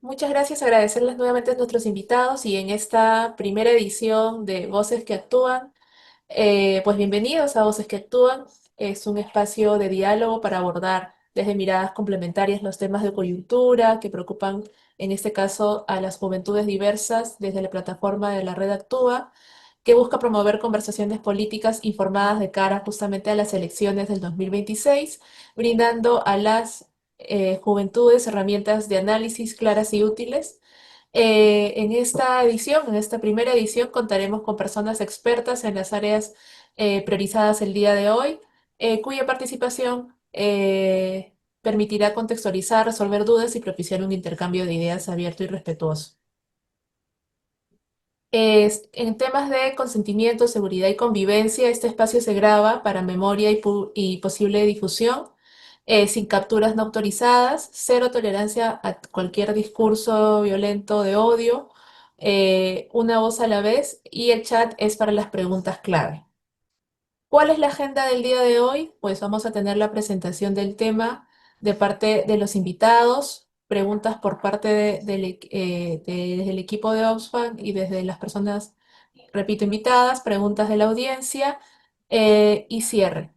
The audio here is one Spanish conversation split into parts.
Muchas gracias, agradecerles nuevamente a nuestros invitados y en esta primera edición de Voces que Actúan, pues bienvenidos a Voces que Actúan. Es un espacio de diálogo para abordar desde miradas complementarias los temas de coyuntura que preocupan, en este caso, a las juventudes diversas desde la plataforma de la Red Actúa, que busca promover conversaciones políticas informadas de cara justamente a las elecciones del 2026, brindando a las juventudes herramientas de análisis claras y útiles. En esta edición, en esta primera edición, contaremos con personas expertas en las áreas priorizadas el día de hoy, cuya participación permitirá contextualizar, resolver dudas y propiciar un intercambio de ideas abierto y respetuoso. En temas de consentimiento, seguridad y convivencia, este espacio se graba para memoria y posible difusión, sin capturas no autorizadas, cero tolerancia a cualquier discurso violento de odio, una voz a la vez y el chat es para las preguntas clave. ¿Cuál es la agenda del día de hoy? Pues vamos a tener la presentación del tema de parte de los invitados, preguntas por parte desde el equipo de Oxfam y desde las personas, repito, invitadas, preguntas de la audiencia y cierre.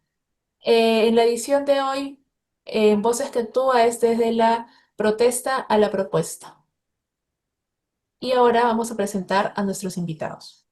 En la edición de hoy, en Voces que Actúa es desde la protesta a la propuesta. Y ahora vamos a presentar a nuestros invitados.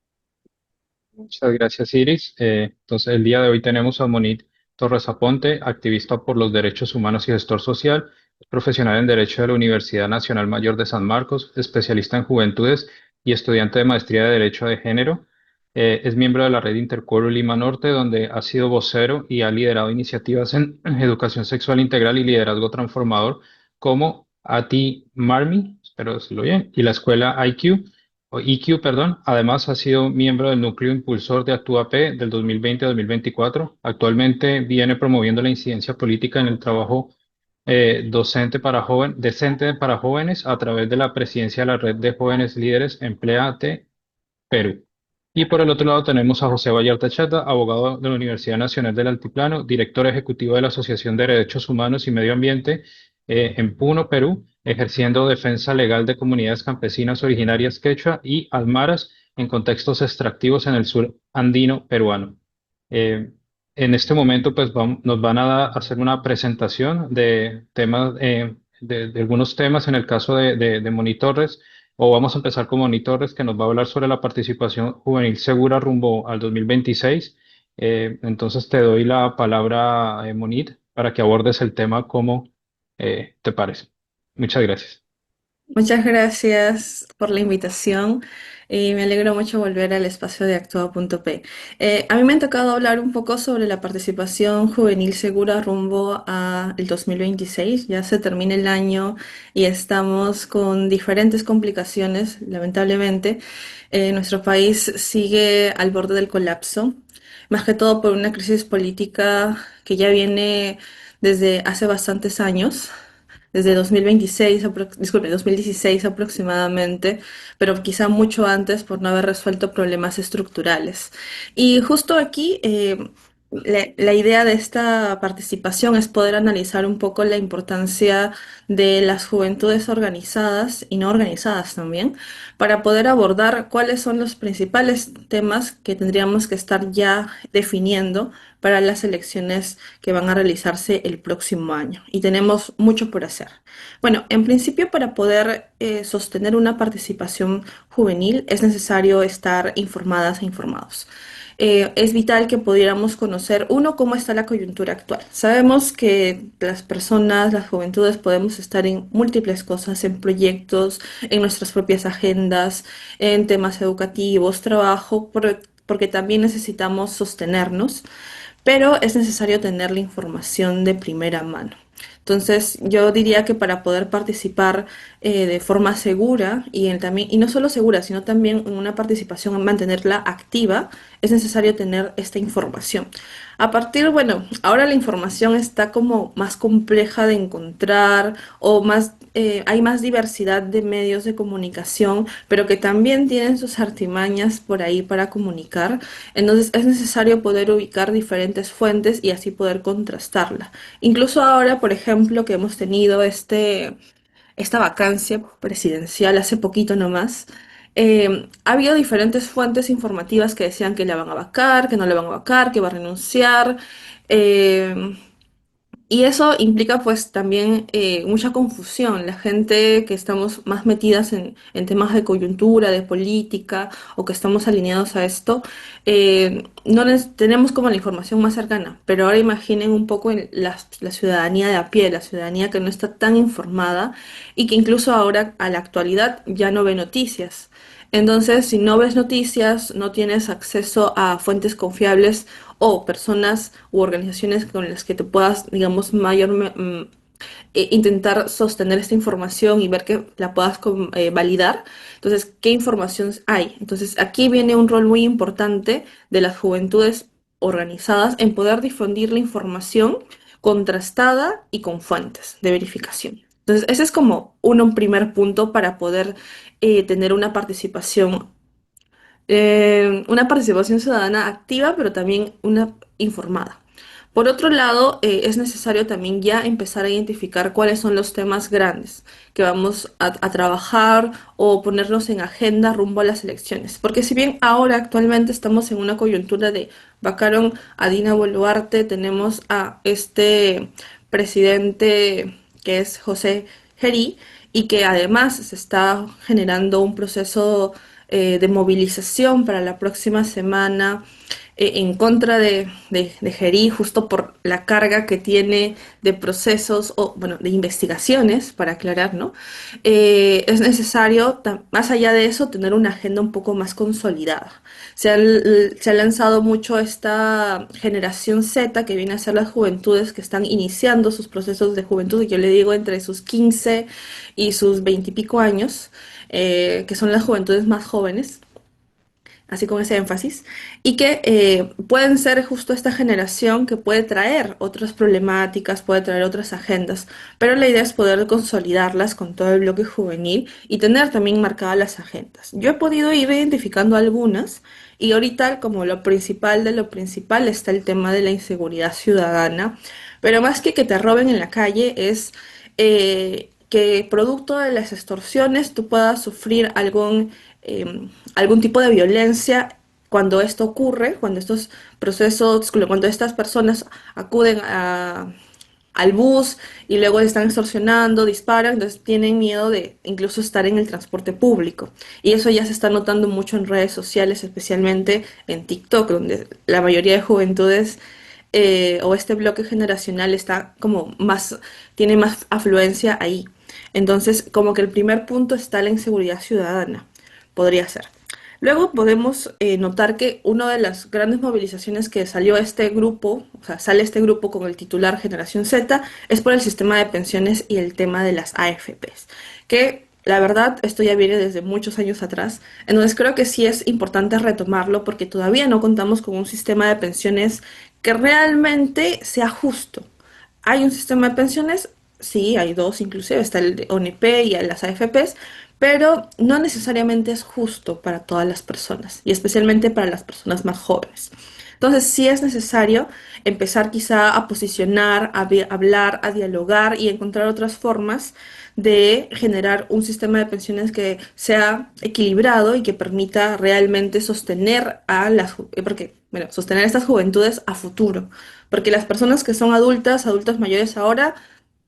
Muchas gracias, Iris. Entonces, el día de hoy tenemos a Monique Torres Aponte, activista por los derechos humanos y gestor social, profesional en Derecho de la Universidad Nacional Mayor de San Marcos, especialista en juventudes y estudiante de maestría de Derecho de Género. Es miembro de la red Intercoro Lima Norte, donde ha sido vocero y ha liderado iniciativas en educación sexual integral y liderazgo transformador, como ATI Marmi, espero decirlo bien, y la escuela IQ o EQ, perdón. Además, ha sido miembro del núcleo impulsor de Actúa P del 2020 a 2024. Actualmente viene promoviendo la incidencia política en el trabajo decente para jóvenes a través de la presidencia de la Red de Jóvenes Líderes Empleate Perú. Y por el otro lado tenemos a José Vallarta Chata, abogado de la Universidad Nacional del Altiplano, director ejecutivo de la Asociación de Derechos Humanos y Medio Ambiente en Puno, Perú, ejerciendo defensa legal de comunidades campesinas originarias quechua y almaras en contextos extractivos en el sur andino peruano. Eh, en este momento, pues nos van a hacer una presentación de temas, de algunos temas en el caso de monitores o vamos a empezar con Moni Torres, que nos va a hablar sobre la participación juvenil segura rumbo al 2026. Entonces te doy la palabra, Monit, para que abordes el tema como te parece. Muchas gracias. Muchas gracias por la invitación y me alegro mucho volver al espacio de Actua.p. A mí me ha tocado hablar un poco sobre la participación juvenil segura rumbo a el 2026. Ya se termina el año y estamos con diferentes complicaciones, lamentablemente. Nuestro país sigue al borde del colapso, más que todo por una crisis política que ya viene desde hace bastantes años, desde 2026, disculpe, 2016 aproximadamente, pero quizá mucho antes por no haber resuelto problemas estructurales. Y justo aquí, la idea de esta participación es poder analizar un poco la importancia de las juventudes organizadas y no organizadas también, para poder abordar cuáles son los principales temas que tendríamos que estar ya definiendo para las elecciones que van a realizarse el próximo año. Y tenemos mucho por hacer. Bueno, en principio para poder sostener una participación juvenil es necesario estar informadas e informados. Es vital que pudiéramos conocer, uno, cómo está la coyuntura actual. Sabemos que las personas, las juventudes, podemos estar en múltiples cosas, en proyectos, en nuestras propias agendas, en temas educativos, trabajo, porque también necesitamos sostenernos, pero es necesario tener la información de primera mano. Entonces, yo diría que para poder participar de forma segura también, y no solo segura, sino también en una participación, mantenerla activa, es necesario tener esta información. A partir, bueno, ahora la información está como más compleja de encontrar o más, hay más diversidad de medios de comunicación, pero que también tienen sus artimañas por ahí para comunicar. Entonces es necesario poder ubicar diferentes fuentes y así poder contrastarla. Incluso ahora, por ejemplo, que hemos tenido esta vacancia presidencial hace poquito nomás, ha habido diferentes fuentes informativas que decían que la van a vacar, que no la van a vacar, que va a renunciar. eh, y eso implica pues también mucha confusión. La gente que estamos más metidas en temas de coyuntura, de política, o que estamos alineados a esto, no tenemos como la información más cercana. Pero ahora imaginen un poco en la ciudadanía de a pie, la ciudadanía que no está tan informada y que incluso ahora a la actualidad ya no ve noticias. Entonces, si no ves noticias, no tienes acceso a fuentes confiables o personas u organizaciones con las que te puedas, digamos, intentar sostener esta información y ver que la puedas validar. Entonces, ¿qué información hay? Entonces, aquí viene un rol muy importante de las juventudes organizadas en poder difundir la información contrastada y con fuentes de verificación. Entonces, ese es como un primer punto para poder tener una participación ciudadana activa, pero también una informada. Por otro lado, es necesario también ya empezar a identificar cuáles son los temas grandes que vamos a trabajar o ponernos en agenda rumbo a las elecciones. Porque si bien ahora actualmente estamos en una coyuntura de vacaron a Dina Boluarte, tenemos a este presidente que es José Gerí y que además se está generando un proceso de movilización para la próxima semana en contra de Gerí, justo por la carga que tiene de procesos o, bueno, de investigaciones, para aclarar, ¿no? Es necesario, más allá de eso, tener una agenda un poco más consolidada. Se ha lanzado mucho esta generación Z, que viene a ser las juventudes que están iniciando sus procesos de juventud, y yo le digo entre sus 15 y sus 20 y pico años, que son las juventudes más jóvenes, así con ese énfasis, y que pueden ser justo esta generación que puede traer otras problemáticas, puede traer otras agendas, pero la idea es poder consolidarlas con todo el bloque juvenil y tener también marcadas las agendas. Yo he podido ir identificando algunas y ahorita como lo principal de lo principal está el tema de la inseguridad ciudadana, pero más que te roben en la calle es que producto de las extorsiones tú puedas sufrir algún tipo de violencia cuando esto ocurre, cuando estos procesos, cuando estas personas acuden al bus y luego están extorsionando, disparan, entonces tienen miedo de incluso estar en el transporte público. Y eso ya se está notando mucho en redes sociales, especialmente en TikTok, donde la mayoría de juventudes o este bloque generacional está como más, tiene más afluencia ahí. Entonces, como que el primer punto está la inseguridad ciudadana, podría ser. Luego podemos notar que una de las grandes movilizaciones que salió este grupo, o sea, sale este grupo con el titular Generación Z, es por el sistema de pensiones y el tema de las AFPs, que la verdad esto ya viene desde muchos años atrás, entonces creo que sí es importante retomarlo porque todavía no contamos con un sistema de pensiones que realmente sea justo. Hay un sistema de pensiones, sí, hay dos inclusive, está el de ONP y las AFPs, pero no necesariamente es justo para todas las personas y especialmente para las personas más jóvenes. Entonces sí es necesario empezar quizá a posicionar, hablar, a dialogar y encontrar otras formas de generar un sistema de pensiones que sea equilibrado y que permita realmente sostener porque, bueno, sostener estas juventudes a futuro. Porque las personas que son adultas mayores ahora,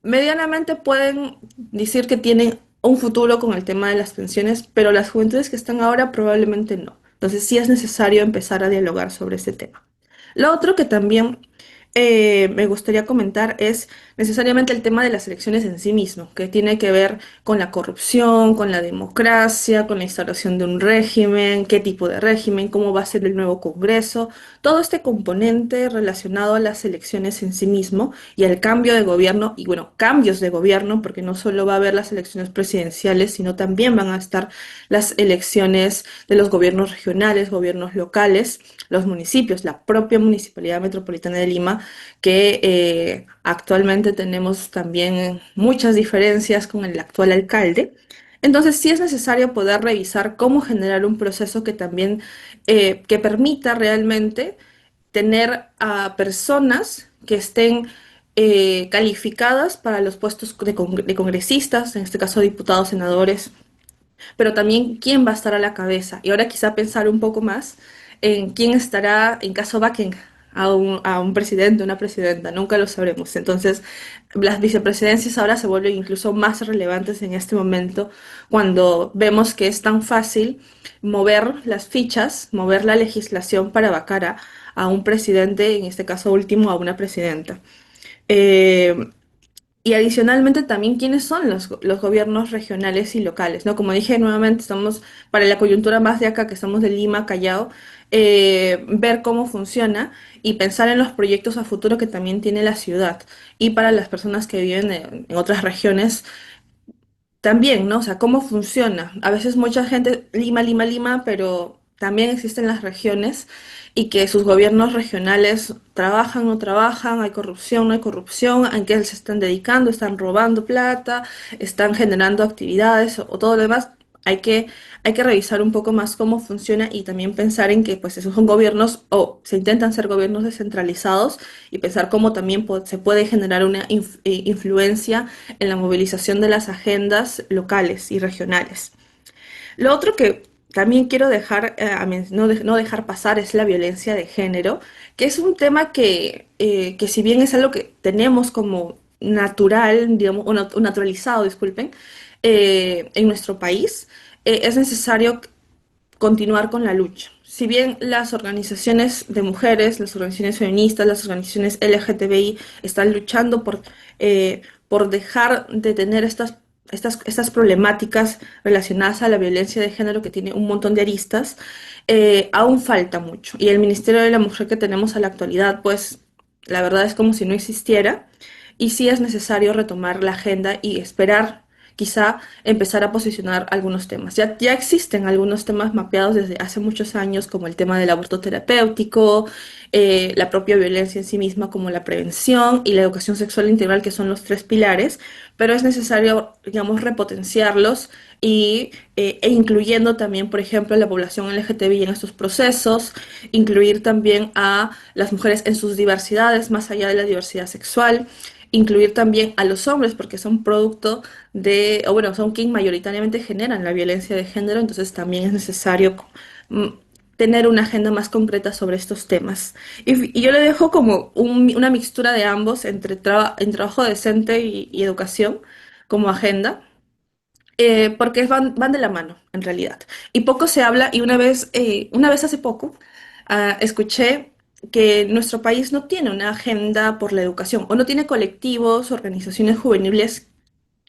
medianamente pueden decir que tienen un futuro con el tema de las pensiones, pero las juventudes que están ahora probablemente no. Entonces sí es necesario empezar a dialogar sobre este tema. Lo otro que también me gustaría comentar es necesariamente el tema de las elecciones en sí mismo, que tiene que ver con la corrupción, con la democracia, con la instauración de un régimen, qué tipo de régimen, cómo va a ser el nuevo Congreso, todo este componente relacionado a las elecciones en sí mismo y al cambio de gobierno, y bueno, cambios de gobierno, porque no solo va a haber las elecciones presidenciales, sino también van a estar las elecciones de los gobiernos regionales, gobiernos locales, los municipios, la propia Municipalidad Metropolitana de Lima, que actualmente tenemos también muchas diferencias con el actual alcalde. Entonces sí es necesario poder revisar cómo generar un proceso que también que permita realmente tener a personas que estén calificadas para los puestos de congresistas, en este caso diputados, senadores, pero también quién va a estar a la cabeza. Y ahora quizá pensar un poco más en quién estará en caso vacuen a un presidente, una presidenta, nunca lo sabremos. Entonces, las vicepresidencias ahora se vuelven incluso más relevantes en este momento cuando vemos que es tan fácil mover las fichas, mover la legislación para vacar a un presidente, en este caso último, a una presidenta. Eh, y adicionalmente también quiénes son los gobiernos regionales y locales, ¿no? Como dije nuevamente, estamos para la coyuntura más de acá, que estamos de Lima, Callao, ver cómo funciona y pensar en los proyectos a futuro que también tiene la ciudad. Y para las personas que viven en otras regiones, también, ¿no? O sea, cómo funciona. A veces mucha gente, Lima, Lima, Lima, pero también existen las regiones y que sus gobiernos regionales trabajan, no trabajan, hay corrupción, no hay corrupción, en qué se están dedicando, están robando plata, están generando actividades o todo lo demás. Hay que, hay que revisar un poco más cómo funciona y también pensar en que pues esos son gobiernos o se intentan ser gobiernos descentralizados y pensar cómo también se puede generar una influencia en la movilización de las agendas locales y regionales. Lo otro que también quiero dejar, no dejar pasar es la violencia de género, que es un tema que si bien es algo que tenemos como natural, digamos, o naturalizado, disculpen, en nuestro país, es necesario continuar con la lucha. Si bien las organizaciones de mujeres, las organizaciones feministas, las organizaciones LGTBI están luchando por dejar de tener estas problemáticas relacionadas a la violencia de género que tiene un montón de aristas, aún falta mucho. Y el Ministerio de la Mujer que tenemos a la actualidad, pues la verdad es como si no existiera. Y sí es necesario retomar la agenda y esperar quizá empezar a posicionar algunos temas. Ya existen algunos temas mapeados desde hace muchos años, como el tema del aborto terapéutico, la propia violencia en sí misma, como la prevención y la educación sexual integral, que son los tres pilares, pero es necesario, digamos, repotenciarlos e incluyendo también, por ejemplo, la población LGTBI en estos procesos, incluir también a las mujeres en sus diversidades, más allá de la diversidad sexual, incluir también a los hombres, porque son producto o bueno, son quien mayoritariamente generan la violencia de género, entonces también es necesario mm, tener una agenda más concreta sobre estos temas. Y yo le dejo como una mixtura de ambos entre, en trabajo decente y educación como agenda, porque van de la mano, en realidad. Y poco se habla, y una vez hace poco, escuché que nuestro país no tiene una agenda por la educación, o no tiene colectivos, organizaciones juveniles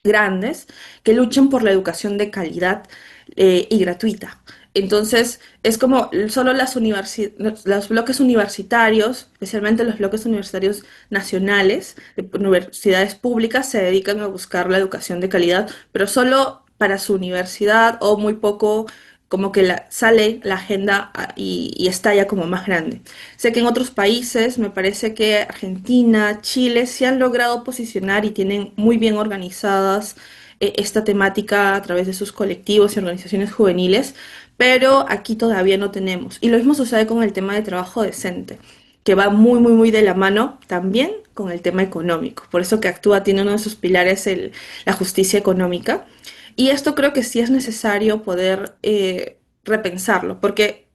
grandes que luchen por la educación de calidad y gratuita. Entonces, es como solo los bloques universitarios, especialmente los bloques universitarios nacionales, de universidades públicas, se dedican a buscar la educación de calidad, pero solo para su universidad o muy poco como que sale la agenda y estalla como más grande. Sé que en otros países, me parece que Argentina, Chile, se han logrado posicionar y tienen muy bien organizadas esta temática a través de sus colectivos y organizaciones juveniles, pero aquí todavía no tenemos. Y lo mismo sucede con el tema de trabajo decente, que va muy, muy, muy de la mano también con el tema económico. Por eso que Actúa tiene uno de sus pilares la justicia económica. Y esto creo que sí es necesario poder repensarlo, porque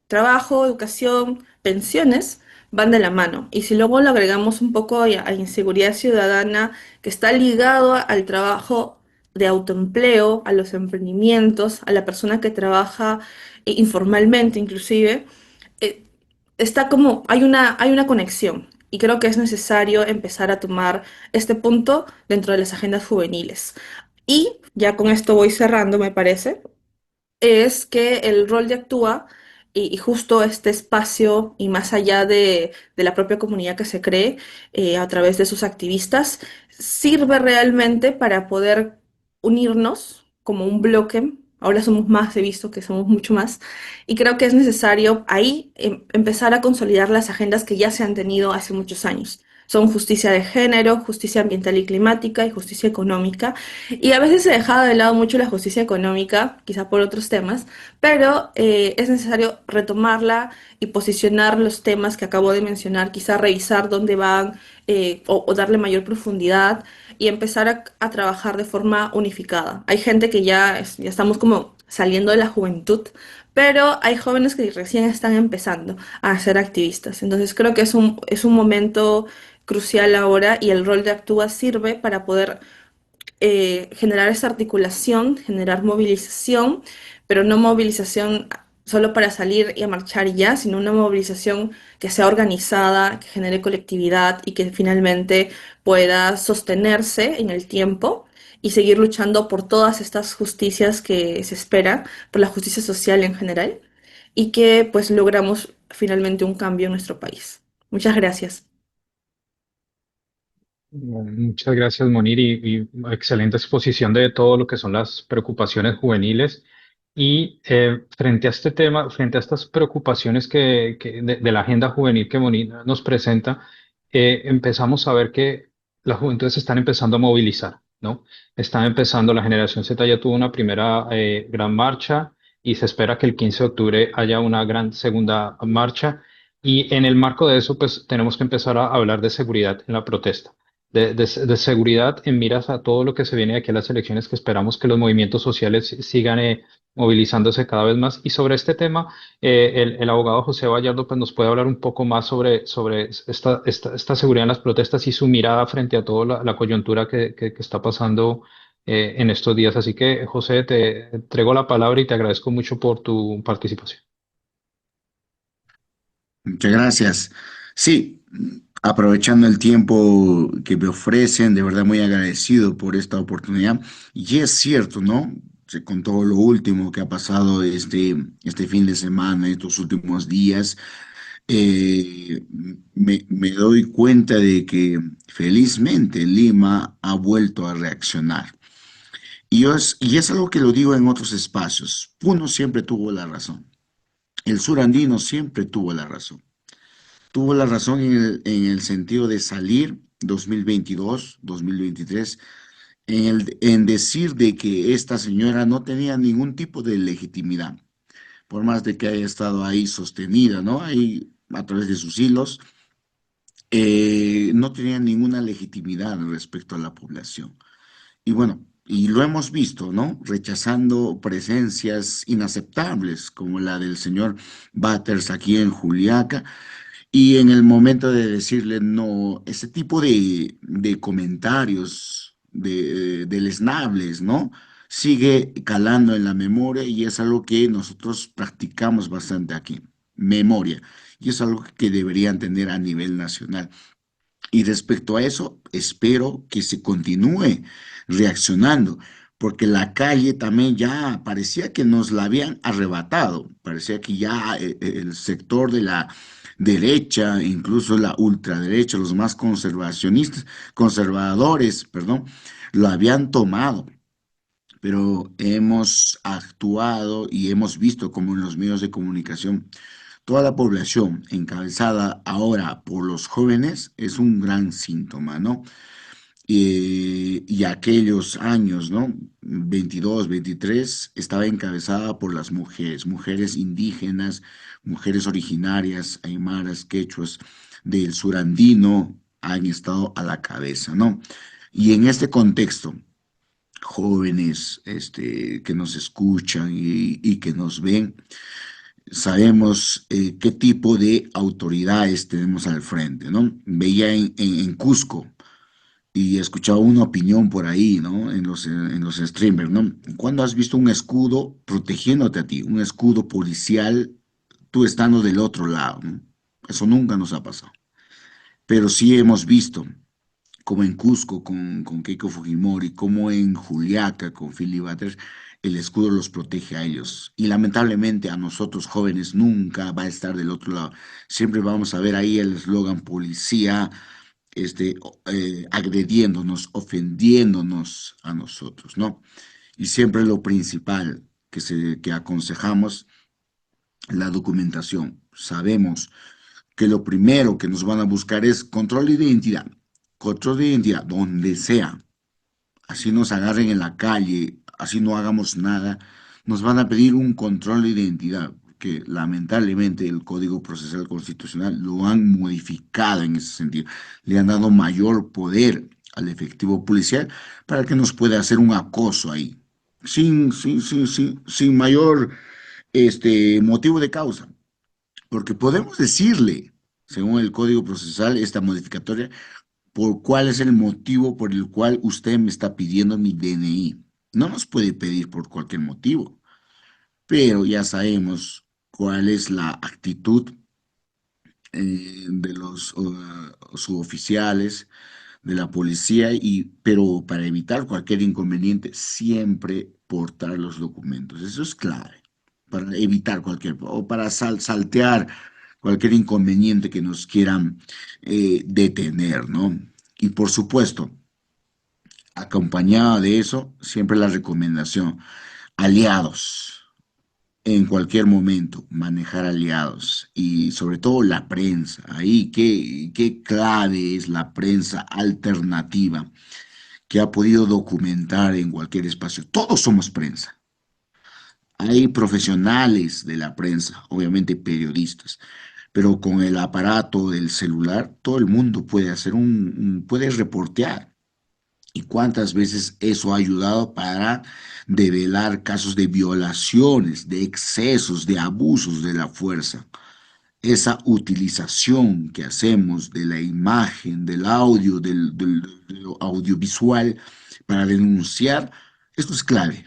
trabajo, educación, pensiones van de la mano. Y si luego lo agregamos un poco a inseguridad ciudadana, que está ligado al trabajo de autoempleo, a los emprendimientos, a la persona que trabaja informalmente inclusive, eh, está como, hay una conexión. Y creo que es necesario empezar a tomar este punto dentro de las agendas juveniles. Y ya con esto voy cerrando, me parece es que el rol de Actúa y justo este espacio y más allá de la propia comunidad que se cree a través de sus activistas, sirve realmente para poder unirnos como un bloque. Ahora somos más, he visto que somos mucho más, y creo que es necesario ahí empezar a consolidar las agendas que ya se han tenido hace muchos años. son justicia de género, justicia ambiental y climática y justicia económica. Y a veces se ha dejado de lado mucho la justicia económica, quizá por otros temas, pero es necesario retomarla y posicionar los temas que acabo de mencionar, quizá revisar dónde van o darle mayor profundidad y empezar a trabajar de forma unificada. Hay gente que ya estamos como saliendo de la juventud, pero hay jóvenes que recién están empezando a ser activistas. Entonces creo que es un momento crucial ahora y el rol de Actúa sirve para poder generar esa articulación, generar movilización, pero no movilización solo para salir y a marchar y ya, sino una movilización que sea organizada, que genere colectividad y que finalmente pueda sostenerse en el tiempo y seguir luchando por todas estas justicias que se esperan, por la justicia social en general, y que pues logramos finalmente un cambio en nuestro país. Muchas gracias. Muchas gracias, Monir, y excelente exposición de todo lo que son las preocupaciones juveniles. Y frente a este tema, frente a estas preocupaciones de la agenda juvenil que Monir nos presenta, empezamos a ver que las juventudes se están empezando a movilizar, ¿no? Están empezando, la generación Z ya tuvo una primera gran marcha y se espera que el 15 de octubre haya una gran segunda marcha. Y en el marco de eso, pues tenemos que empezar a hablar de seguridad en la protesta de seguridad en miras a todo lo que se viene de aquí a las elecciones, que esperamos que los movimientos sociales sigan movilizándose cada vez más. Y sobre este tema, el abogado José Vallardo pues, nos puede hablar un poco más sobre esta seguridad en las protestas y su mirada frente a toda la coyuntura que está pasando en estos días. Así que, José, te entrego la palabra y te agradezco mucho por tu participación. Muchas gracias. Sí, aprovechando el tiempo que me ofrecen, de verdad muy agradecido por esta oportunidad. Y es cierto, ¿no? Con todo lo último que ha pasado este fin de semana, estos últimos días, me doy cuenta de que felizmente Lima ha vuelto a reaccionar. Y es algo que lo digo en otros espacios. Puno siempre tuvo la razón. El sur andino siempre tuvo la razón. Tuvo la razón en el sentido de salir 2022, 2023, en decir de que esta señora no tenía ningún tipo de legitimidad, por más de que haya estado ahí sostenida, ¿no? Ahí a través de sus hilos, no tenía ninguna legitimidad respecto a la población. Y bueno, y lo hemos visto, ¿no? Rechazando presencias inaceptables, como la del señor Batters aquí en Juliaca, y en el momento de decirle no, ese tipo de comentarios deleznables, ¿no? Sigue calando en la memoria y es algo que nosotros practicamos bastante aquí, memoria. Y es algo que deberían tener a nivel nacional. Y respecto a eso, espero que se continúe reaccionando, porque la calle también ya parecía que nos la habían arrebatado, parecía que ya el sector de la derecha, incluso la ultraderecha, los más conservacionistas, conservadores, perdón, lo habían tomado. Pero hemos actuado y hemos visto como en los medios de comunicación toda la población encabezada ahora por los jóvenes es un gran síntoma, ¿no? Y aquellos años, ¿no? 22, 23, estaba encabezada por las mujeres, mujeres indígenas, mujeres originarias, aymaras, quechuas del surandino han estado a la cabeza, ¿no? Y en este contexto, jóvenes que nos escuchan y que nos ven, sabemos qué tipo de autoridades tenemos al frente, ¿no? Veía en Cusco y escuchaba una opinión por ahí, ¿no? En los streamers, ¿no? ¿Cuándo has visto un escudo protegiéndote a ti? Un escudo policial, tú estando del otro lado, ¿no? Eso nunca nos ha pasado. Pero sí hemos visto, como en Cusco con Keiko Fujimori, como en Juliaca con Philly Butters, el escudo los protege a ellos. Y lamentablemente a nosotros jóvenes nunca va a estar del otro lado. Siempre vamos a ver ahí el eslogan policía, agrediéndonos, ofendiéndonos a nosotros, ¿no? Y siempre lo principal que aconsejamos, la documentación. Sabemos que lo primero que nos van a buscar es control de identidad, donde sea. Así nos agarren en la calle, así no hagamos nada, nos van a pedir un control de identidad, que lamentablemente el Código Procesal Constitucional lo han modificado en ese sentido. Le han dado mayor poder al efectivo policial para que nos pueda hacer un acoso ahí, sin mayor motivo de causa. Porque podemos decirle, según el Código Procesal, esta modificatoria, por cuál es el motivo por el cual usted me está pidiendo mi DNI. No nos puede pedir por cualquier motivo, pero ya sabemos cuál es la actitud de los suboficiales de la policía pero para evitar cualquier inconveniente, siempre portar los documentos. Eso es clave, para evitar o para saltear cualquier inconveniente que nos quieran detener, ¿no? Y por supuesto, acompañada de eso, siempre la recomendación, aliados. En cualquier momento, manejar aliados y sobre todo la prensa. Ahí, qué clave es la prensa alternativa que ha podido documentar en cualquier espacio. Todos somos prensa. Hay profesionales de la prensa, obviamente periodistas, pero con el aparato del celular, todo el mundo puede puede reportear. ¿Y cuántas veces eso ha ayudado para develar casos de violaciones, de excesos, de abusos de la fuerza? Esa utilización que hacemos de la imagen, del audio, de lo audiovisual para denunciar, esto es clave.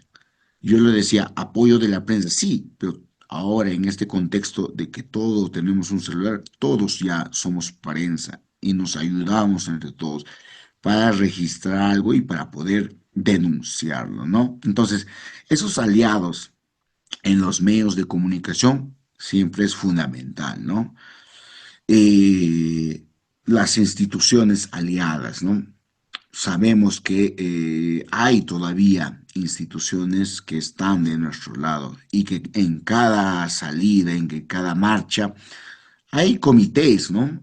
Yo le decía, apoyo de la prensa, sí, pero ahora en este contexto de que todos tenemos un celular, todos ya somos prensa y nos ayudamos entre todos para registrar algo y para poder denunciarlo, ¿no? Entonces, esos aliados en los medios de comunicación siempre es fundamental, ¿no? Las instituciones aliadas, ¿no? Sabemos que hay todavía instituciones que están de nuestro lado y que en cada salida, en que cada marcha, hay comités, ¿no?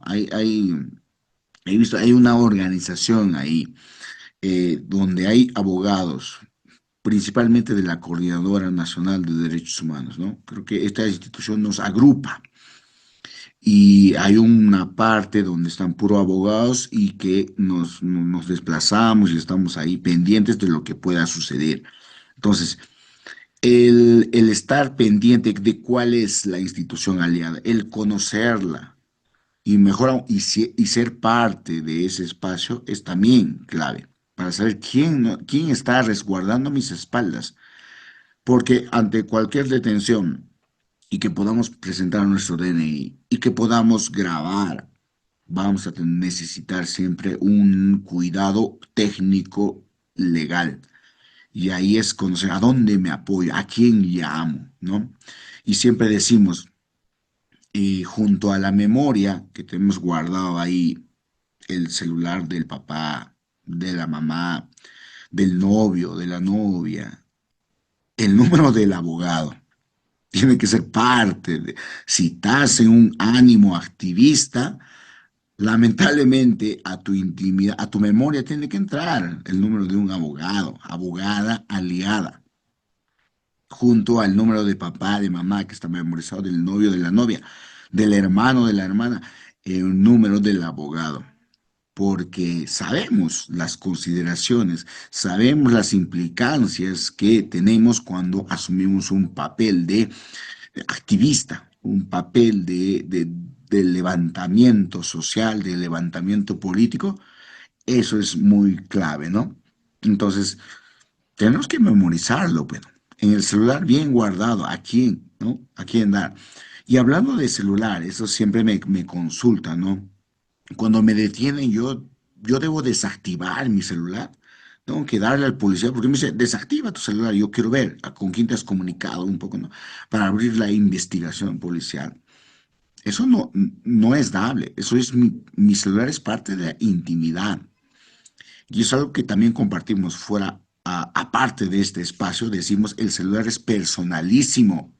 He visto, hay una organización ahí donde hay abogados, principalmente de la Coordinadora Nacional de Derechos Humanos, ¿no? Creo que esta institución nos agrupa y hay una parte donde están puros abogados y que nos desplazamos y estamos ahí pendientes de lo que pueda suceder. Entonces, el estar pendiente de cuál es la institución aliada, el conocerla y mejor y ser parte de ese espacio es también clave para saber quién está resguardando mis espaldas. Porque ante cualquier detención y que podamos presentar nuestro DNI y que podamos grabar, vamos a necesitar siempre un cuidado técnico legal. Y ahí es conocer a dónde me apoyo, a quién llamo, ¿no? Y siempre decimos, junto a la memoria que tenemos guardado ahí, el celular del papá, de la mamá, del novio, de la novia, el número del abogado. Tiene que ser parte de, si estás en un ánimo activista, lamentablemente a tu intimidad, a tu memoria tiene que entrar el número de un abogado, abogada aliada, junto al número de papá, de mamá que está memorizado, del novio, de la novia, del hermano, de la hermana, el número del abogado. Porque sabemos las consideraciones, sabemos las implicancias que tenemos cuando asumimos un papel de activista, un papel de levantamiento social, de levantamiento político. Eso es muy clave, ¿no? Entonces, tenemos que memorizarlo, bueno, en el celular bien guardado, ¿a quién, no? ¿A quién dar? Y hablando de celular, eso siempre me consulta, ¿no? Cuando me detienen, yo debo desactivar mi celular. Tengo que darle al policía porque me dice, desactiva tu celular. Yo quiero ver con quién te has comunicado un poco, ¿no? Para abrir la investigación policial. Eso no es dable. Eso es mi celular es parte de la intimidad. Y es algo que también compartimos fuera, aparte de este espacio, decimos, el celular es personalísimo.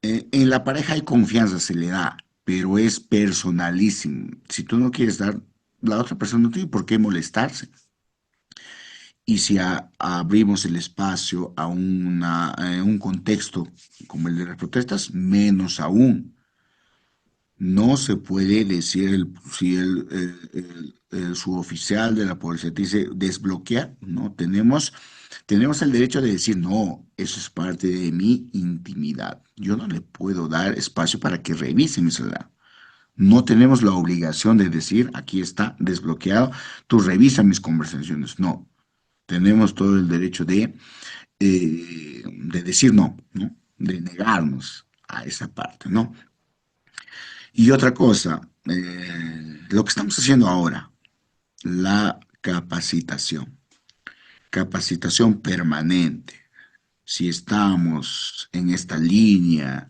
En la pareja hay confianza, se le da. pero es personalísimo. Si tú no quieres dar, la otra persona no tiene por qué molestarse. Y si abrimos el espacio a un contexto como el de las protestas, menos aún. No se puede decir si el suboficial de la policía te dice desbloquear, no, tenemos el derecho de decir no, eso es parte de mi intimidad. Yo no le puedo dar espacio para que revise mi celular. No tenemos la obligación de decir aquí está desbloqueado, tú revisa mis conversaciones. No, tenemos todo el derecho de decir no, ¿no? De negarnos a esa parte, ¿no? Y otra cosa, lo que estamos haciendo ahora, la capacitación, capacitación permanente. Si estamos en esta línea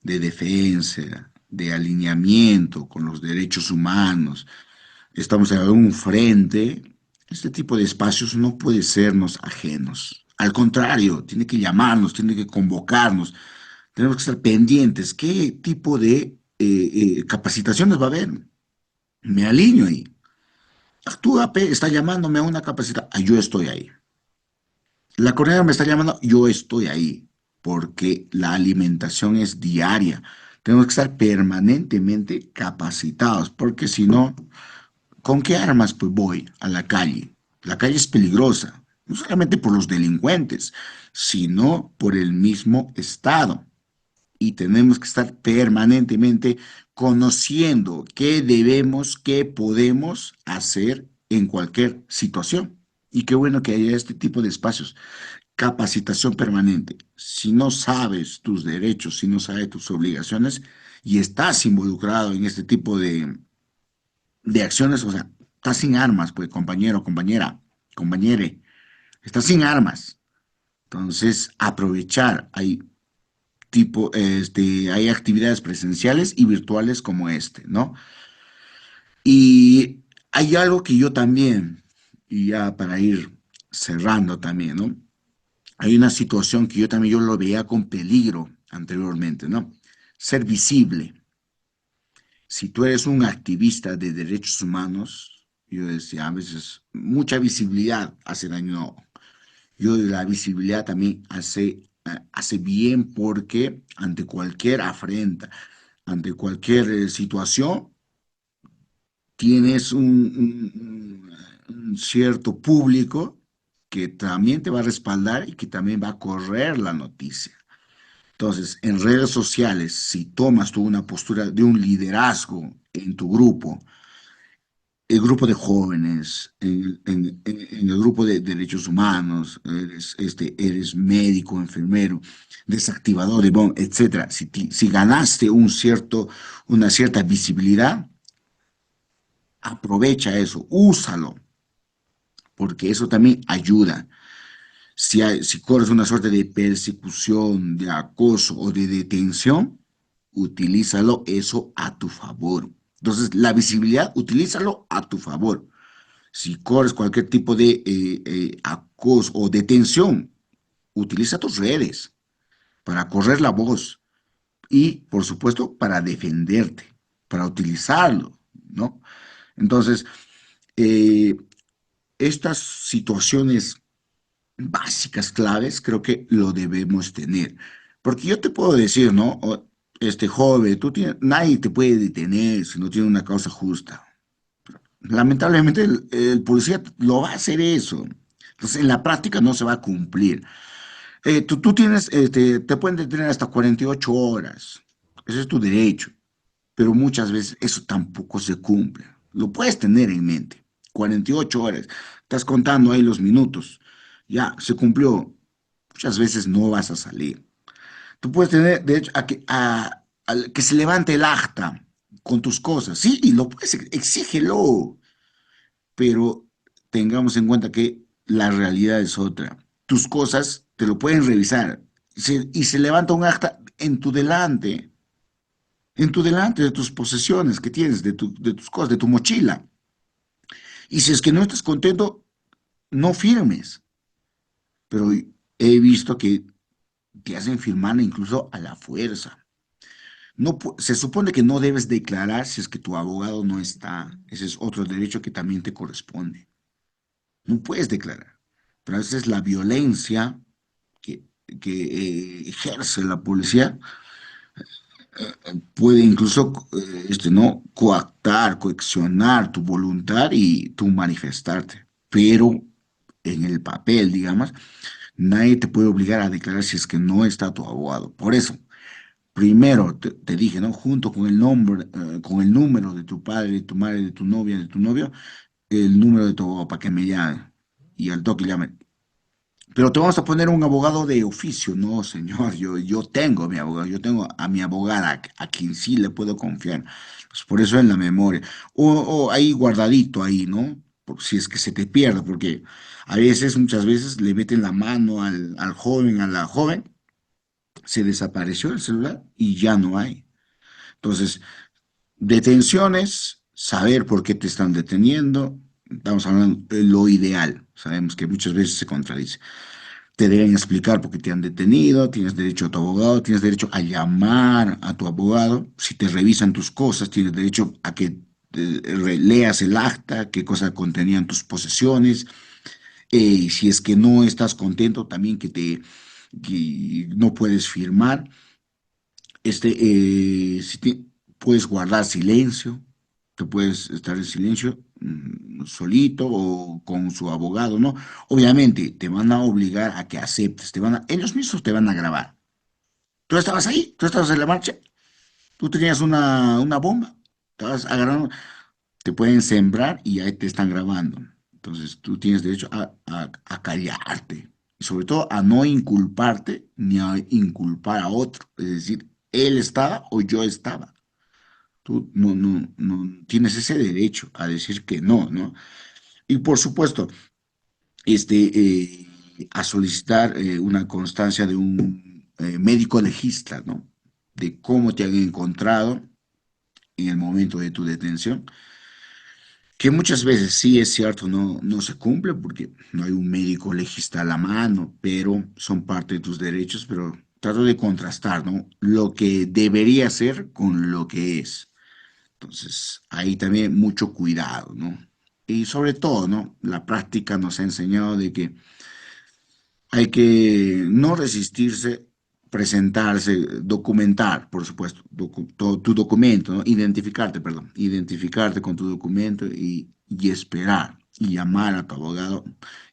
de defensa, de alineamiento con los derechos humanos, estamos en un frente, este tipo de espacios no puede sernos ajenos. Al contrario, tiene que llamarnos, tiene que convocarnos, tenemos que estar pendientes. ¿Qué tipo de capacitaciones va a haber? Me alineo ahí. Actúa, está llamándome a una capacidad. Yo estoy ahí. La coordinadora me está llamando. Yo estoy ahí. Porque la alimentación es diaria. Tenemos que estar permanentemente capacitados. Porque si no, ¿con qué armas pues voy a la calle? La calle es peligrosa. No solamente por los delincuentes, sino por el mismo Estado. Y tenemos que estar permanentemente conociendo qué debemos, qué podemos hacer en cualquier situación. Y qué bueno que haya este tipo de espacios. Capacitación permanente. Si no sabes tus derechos, si no sabes tus obligaciones y estás involucrado en este tipo de acciones, o sea, estás sin armas, pues compañero, compañera, compañere, estás sin armas. Entonces, aprovechar. Hay actividades presenciales y virtuales como ¿no? Y hay algo que yo también, y ya para ir cerrando también, ¿no? Hay una situación que yo lo veía con peligro anteriormente, ¿no? Ser visible. Si tú eres un activista de derechos humanos, yo decía, a veces mucha visibilidad hace daño. No, yo la visibilidad también hace bien porque ante cualquier afrenta, ante cualquier situación, tienes un cierto público que también te va a respaldar y que también va a correr la noticia. Entonces, en redes sociales, si tomas tú una postura de un liderazgo en tu grupo, el grupo de jóvenes, en el grupo de derechos humanos, eres médico, enfermero, desactivador de bomba, etcétera. Si ganaste una cierta visibilidad, aprovecha eso, úsalo, porque eso también ayuda. Si corres una suerte de persecución, de acoso o de detención, utilízalo eso a tu favor. Entonces, la visibilidad, utilízalo a tu favor. Si corres cualquier tipo de acoso o detención, utiliza tus redes para correr la voz y, por supuesto, para defenderte, para utilizarlo, ¿no? Entonces, eh, estas situaciones básicas, claves, creo que lo debemos tener. Porque yo te puedo decir, ¿no? Este joven, nadie te puede detener si no tiene una causa justa. Lamentablemente el policía lo va a hacer eso. Entonces, en la práctica no se va a cumplir. Tú tienes, te pueden detener hasta 48 horas. Ese es tu derecho. Pero muchas veces eso tampoco se cumple. Lo puedes tener en mente. 48 horas. Estás contando ahí los minutos. Ya, se cumplió. Muchas veces no vas a salir. Tú puedes tener, de hecho, a que se levante el acta con tus cosas. Sí, y lo puedes, exígelo. Pero tengamos en cuenta que la realidad es otra. Tus cosas te lo pueden revisar y se levanta un acta en tu delante de tus posesiones que tienes, de tus cosas, de tu mochila. Y si es que no estás contento, no firmes. Pero he visto que te hacen firmar incluso a la fuerza. Se supone que no debes declarar si es que tu abogado no está. Ese es otro derecho que también te corresponde. No puedes declarar. Pero a veces la violencia que, que ejerce la policía puede incluso ¿no? coactar, coaccionar tu voluntad y tú manifestarte. Pero en el papel, digamos, nadie te puede obligar a declarar si es que no está tu abogado. Por eso, primero te dije, ¿no? Junto con el nombre, con el número de tu padre, de tu madre, de tu novia, de tu novio, el número de tu abogado para que me llame. Y al toque llame. Pero te vamos a poner un abogado de oficio, no, señor. Yo tengo a mi abogado, yo tengo a mi abogada a quien sí le puedo confiar. Pues por eso en la memoria. O ahí guardadito ahí, ¿no? Por si es que se te pierde, porque a veces, muchas veces, le meten la mano al joven, a la joven, se desapareció el celular y ya no hay. Entonces, detenciones, saber por qué te están deteniendo, estamos hablando de lo ideal. Sabemos que muchas veces se contradice. Te deben explicar por qué te han detenido, tienes derecho a tu abogado, tienes derecho a llamar a tu abogado. Si te revisan tus cosas, tienes derecho a que leas el acta, qué cosas contenían tus posesiones. Si es que no estás contento, también que no puedes firmar. Si puedes guardar silencio, te puedes estar en silencio solito o con su abogado, ¿no? Obviamente te van a obligar a que aceptes, ellos mismos te van a grabar. Tú estabas ahí, tú estabas en la marcha, tú tenías una bomba, estabas agarrando, te pueden sembrar y ahí te están grabando. Entonces tú tienes derecho a callarte y sobre todo a no inculparte ni a inculpar a otro. Es decir, él estaba o yo estaba. Tú no tienes ese derecho a decir que no, ¿no? Y por supuesto, a solicitar una constancia de un médico legista, ¿no? De cómo te han encontrado en el momento de tu detención, que muchas veces sí es cierto, no se cumple porque no hay un médico legista a la mano, pero son parte de tus derechos, pero trato de contrastar, ¿no? Lo que debería ser con lo que es. Entonces, ahí también mucho cuidado, ¿no? Y sobre todo, ¿no? La práctica nos ha enseñado de que hay que no resistirse, presentarse, documentar, por supuesto, tu documento, ¿no? Identificarte, perdón, identificarte con tu documento y esperar y llamar a tu abogado.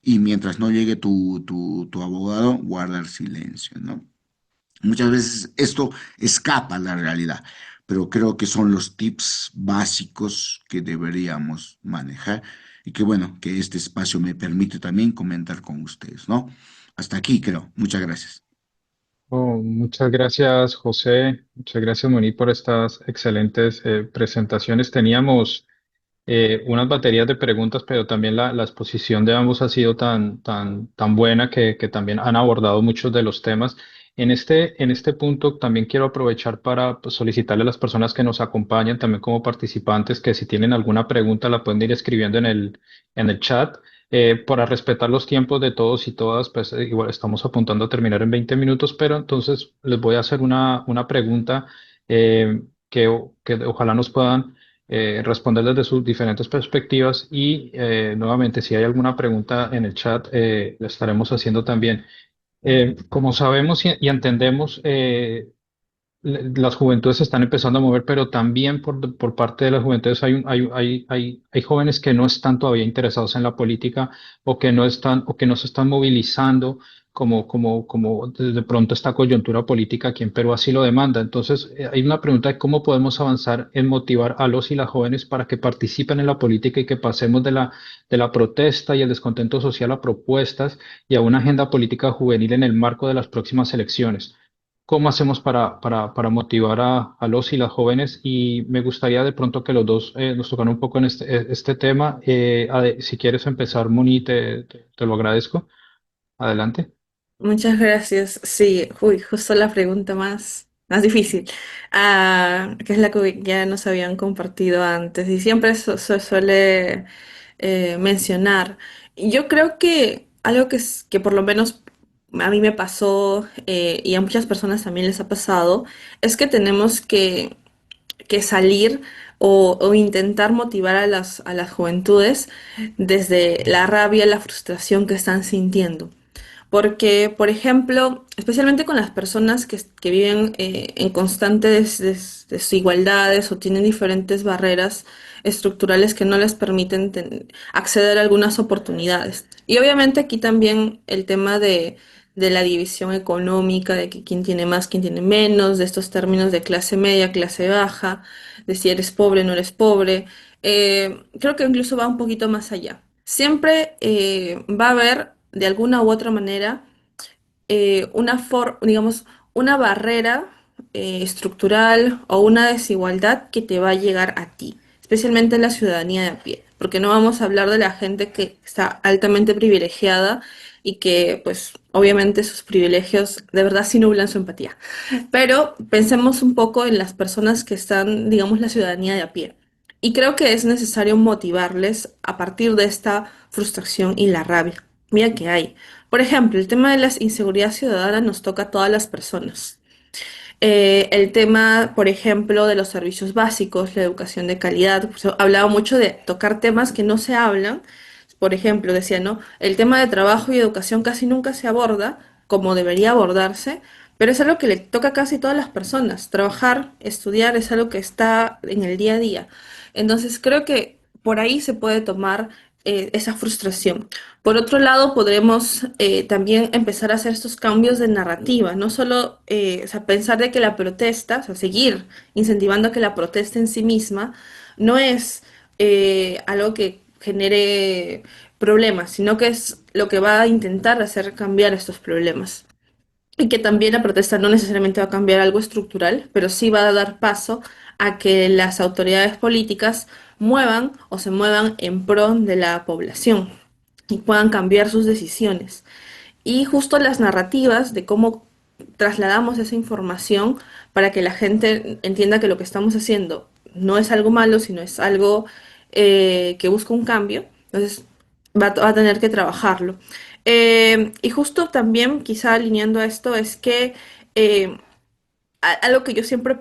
Y mientras no llegue tu abogado, guardar silencio, ¿no? Muchas veces esto escapa a la realidad, pero creo que son los tips básicos que deberíamos manejar y que bueno, que este espacio me permite también comentar con ustedes, ¿no? Hasta aquí creo. Muchas gracias. Oh, muchas gracias, José. Muchas gracias, Moni, por estas excelentes presentaciones. Teníamos unas baterías de preguntas, pero también la exposición de ambos ha sido tan buena que también han abordado muchos de los temas. En este punto también quiero aprovechar para pues, solicitarle a las personas que nos acompañan, también como participantes, que si tienen alguna pregunta la pueden ir escribiendo en el chat. Para respetar los tiempos de todos y todas, pues igual estamos apuntando a terminar en 20 minutos, pero entonces les voy a hacer una pregunta que ojalá nos puedan responder desde sus diferentes perspectivas y nuevamente si hay alguna pregunta en el chat la estaremos haciendo también. Como sabemos y entendemos, las juventudes se están empezando a mover, pero también por parte de las juventudes hay jóvenes que no están todavía interesados en la política o que no se están movilizando como de pronto esta coyuntura política aquí en Perú así lo demanda. Entonces, hay una pregunta de cómo podemos avanzar en motivar a los y las jóvenes para que participen en la política y que pasemos de la protesta y el descontento social a propuestas y a una agenda política juvenil en el marco de las próximas elecciones. ¿Cómo hacemos para motivar a los y las jóvenes? Y me gustaría de pronto que los dos nos tocaran un poco en este tema. Si quieres empezar, Moni, te lo agradezco. Adelante. Muchas gracias. Sí, uy, justo la pregunta más difícil, que es la que ya nos habían compartido antes y siempre se suele mencionar. Y yo creo que algo que por lo menos a mí me pasó y a muchas personas también les ha pasado, es que tenemos que salir o intentar motivar a las juventudes desde la rabia, la frustración que están sintiendo. Porque, por ejemplo, especialmente con las personas que viven en constantes desigualdades o tienen diferentes barreras estructurales que no les permiten acceder a algunas oportunidades. Y obviamente aquí también el tema de la división económica, de que quién tiene más, quién tiene menos, de estos términos de clase media, clase baja, de si eres pobre, no eres pobre. Creo que incluso va un poquito más allá. Siempre va a haber, de alguna u otra manera, digamos, una barrera estructural o una desigualdad que te va a llegar a ti, especialmente en la ciudadanía de a pie, porque no vamos a hablar de la gente que está altamente privilegiada y que, pues, obviamente sus privilegios de verdad sí nublan su empatía. Pero pensemos un poco en las personas que están, digamos, la ciudadanía de a pie. Y creo que es necesario motivarles a partir de esta frustración y la rabia. Mira que hay. Por ejemplo, el tema de la inseguridad ciudadana nos toca a todas las personas. El tema, por ejemplo, de los servicios básicos, la educación de calidad, pues, hablaba mucho de tocar temas que no se hablan. Por ejemplo, decía, ¿no? El tema de trabajo y educación casi nunca se aborda como debería abordarse, pero es algo que le toca a casi todas las personas. Trabajar, estudiar es algo que está en el día a día. Entonces, creo que por ahí se puede tomar esa frustración. Por otro lado, podremos también empezar a hacer estos cambios de narrativa, no solo o sea, pensar de que la protesta, o sea, seguir incentivando que la protesta en sí misma no es algo que genere problemas, sino que es lo que va a intentar hacer cambiar estos problemas. Y que también la protesta no necesariamente va a cambiar algo estructural, pero sí va a dar paso a que las autoridades políticas muevan o se muevan en pro de la población y puedan cambiar sus decisiones. Y justo las narrativas de cómo trasladamos esa información para que la gente entienda que lo que estamos haciendo no es algo malo, sino es algo que busca un cambio. Entonces va a tener que trabajarlo. Y justo también, quizá alineando a esto, es que eh, algo que yo siempre,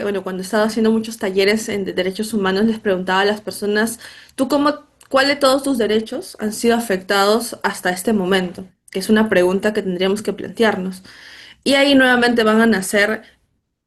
bueno, cuando estaba haciendo muchos talleres de derechos humanos, les preguntaba a las personas, ¿tú cuál de todos tus derechos han sido afectados hasta este momento? Que es una pregunta que tendríamos que plantearnos. Y ahí nuevamente van a nacer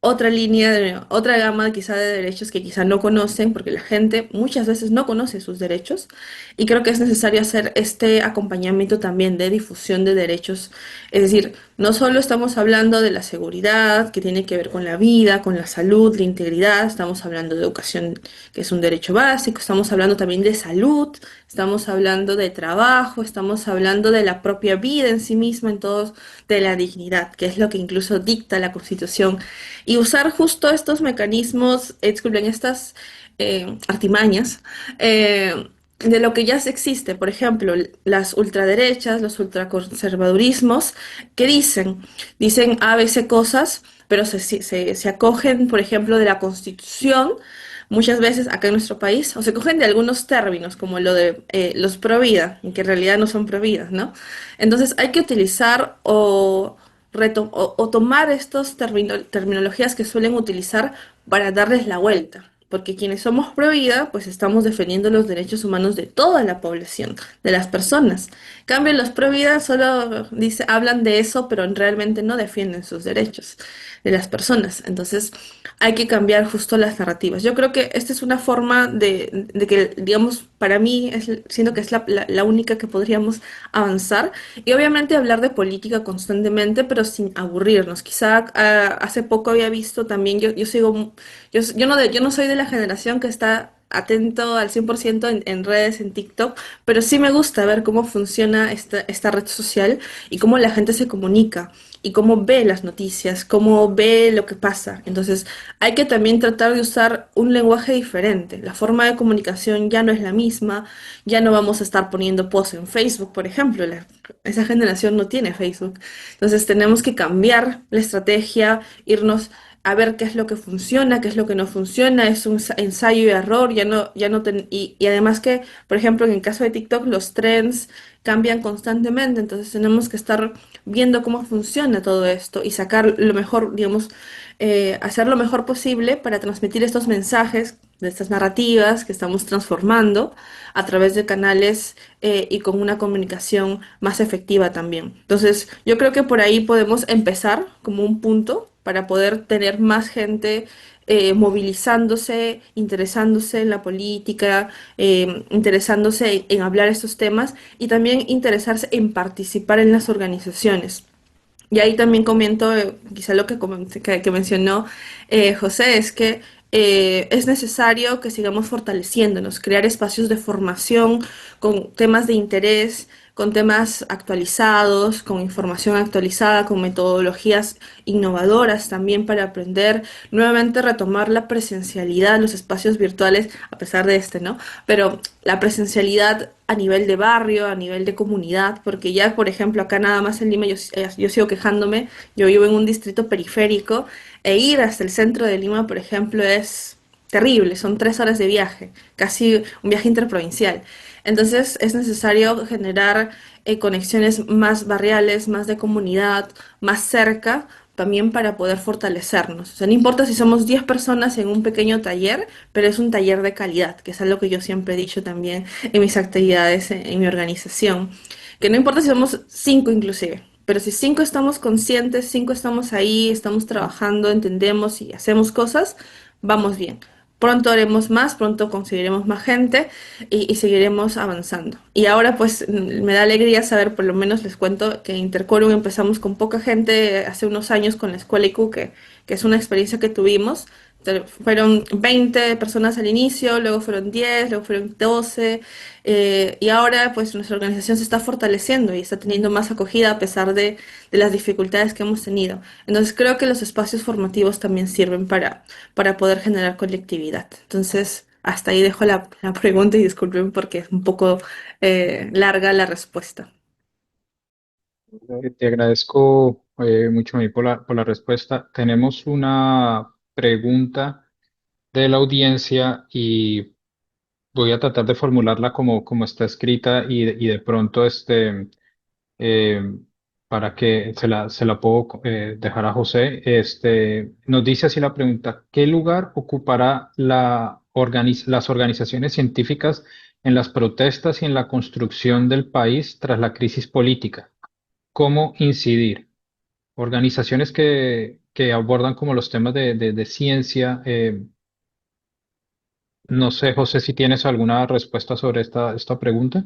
otra línea, otra gama quizá de derechos que quizá no conocen, porque la gente muchas veces no conoce sus derechos y creo que es necesario hacer este acompañamiento también de difusión de derechos. Es decir, no solo estamos hablando de la seguridad, que tiene que ver con la vida, con la salud, la integridad, estamos hablando de educación, que es un derecho básico, estamos hablando también de salud, estamos hablando de trabajo, estamos hablando de la propia vida en sí misma, en todos, de la dignidad, que es lo que incluso dicta la Constitución y usar justo estos mecanismos, disculpen, estas artimañas de lo que ya existe. Por ejemplo, las ultraderechas, los ultraconservadurismos, que dicen a veces cosas, pero se acogen, por ejemplo, de la Constitución. Muchas veces acá en nuestro país, o se cogen de algunos términos, como lo de los pro vida, y que en realidad no son pro vida, ¿no? Entonces hay que utilizar o tomar estas terminologías que suelen utilizar para darles la vuelta. Porque quienes somos pro vida, pues estamos defendiendo los derechos humanos de toda la población, de las personas. En cambio, los pro vida solo hablan de eso, pero realmente no defienden sus derechos de las personas. Entonces, hay que cambiar justo las narrativas. Yo creo que esta es una forma de que, digamos, para mí, siento que es la única que podríamos avanzar y obviamente hablar de política constantemente, pero sin aburrirnos. Quizá hace poco había visto también, yo sigo, yo no soy de la generación que está atento al 100% en redes, en TikTok, pero sí me gusta ver cómo funciona esta red social y cómo la gente se comunica y cómo ve las noticias, cómo ve lo que pasa. Entonces, hay que también tratar de usar un lenguaje diferente. La forma de comunicación ya no es la misma, ya no vamos a estar poniendo posts en Facebook, por ejemplo. Esa generación no tiene Facebook. Entonces tenemos que cambiar la estrategia, irnos a ver qué es lo que funciona, qué es lo que no funciona, es un ensayo y error, y además que, por ejemplo, en el caso de TikTok, los trends cambian constantemente, entonces tenemos que estar viendo cómo funciona todo esto y sacar lo mejor, digamos, hacer lo mejor posible para transmitir estos mensajes de estas narrativas que estamos transformando a través de canales y con una comunicación más efectiva también. Entonces, yo creo que por ahí podemos empezar como un punto para poder tener más gente movilizándose, interesándose en la política, interesándose en hablar estos temas y también interesarse en participar en las organizaciones. Y ahí también comento, quizá lo que, que mencionó José, es que es necesario que sigamos fortaleciéndonos, crear espacios de formación con temas de interés, con temas actualizados, con información actualizada, con metodologías innovadoras también para aprender, nuevamente retomar la presencialidad, los espacios virtuales, a pesar de este, ¿no? Pero la presencialidad a nivel de barrio, a nivel de comunidad, porque ya, por ejemplo, acá nada más en Lima, yo sigo quejándome, yo vivo en un distrito periférico, e ir hasta el centro de Lima, por ejemplo, es terrible, son 3 horas de viaje, casi un viaje interprovincial. Entonces es necesario generar conexiones más barriales, más de comunidad, más cerca, también para poder fortalecernos. O sea, no importa si somos 10 personas en un pequeño taller, pero es un taller de calidad, que es algo que yo siempre he dicho también en mis actividades en mi organización. Que no importa si somos 5 inclusive, pero si 5 estamos conscientes, 5 estamos ahí, estamos trabajando, entendemos y hacemos cosas, vamos bien. Pronto haremos más, pronto conseguiremos más gente y seguiremos avanzando. Y ahora pues me da alegría saber, por lo menos les cuento que en Interquorum empezamos con poca gente hace unos años con la escuela IQ, que es una experiencia que tuvimos. Fueron 20 personas al inicio, luego fueron 10, luego fueron 12, y ahora pues nuestra organización se está fortaleciendo y está teniendo más acogida a pesar de las dificultades que hemos tenido. Entonces creo que los espacios formativos también sirven para poder generar colectividad. Entonces, hasta ahí dejo la pregunta y disculpen porque es un poco larga la respuesta. Te agradezco mucho Mari, por la respuesta. Tenemos una pregunta de la audiencia y voy a tratar de formularla como está escrita y de pronto eh, para que se la puedo dejar a José. Nos dice así la pregunta: ¿qué lugar ocupará las organizaciones científicas en las protestas y en la construcción del país tras la crisis política? ¿Cómo incidir? Organizaciones que abordan como los temas de ciencia. No sé, José, si tienes alguna respuesta sobre esta pregunta.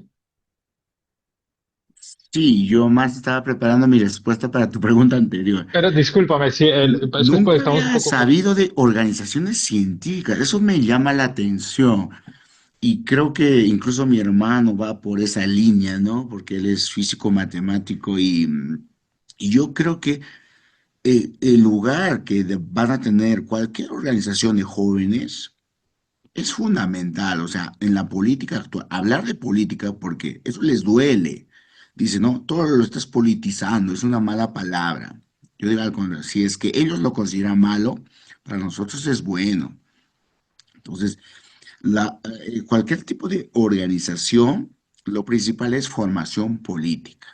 Sí, yo más estaba preparando mi respuesta para tu pregunta anterior. Pero discúlpame, sí, es que pues, Nunca estamos un había poco... sabido de organizaciones científicas, eso me llama la atención y creo que incluso mi hermano va por esa línea, ¿no? Porque él es físico matemático y yo creo que el lugar que van a tener cualquier organización de jóvenes es fundamental, o sea, en la política actual, hablar de política porque eso les duele. Dice, no, todo lo estás politizando, es una mala palabra. Yo digo al contrario, si es que ellos lo consideran malo, para nosotros es bueno. Entonces, cualquier tipo de organización, lo principal es formación política,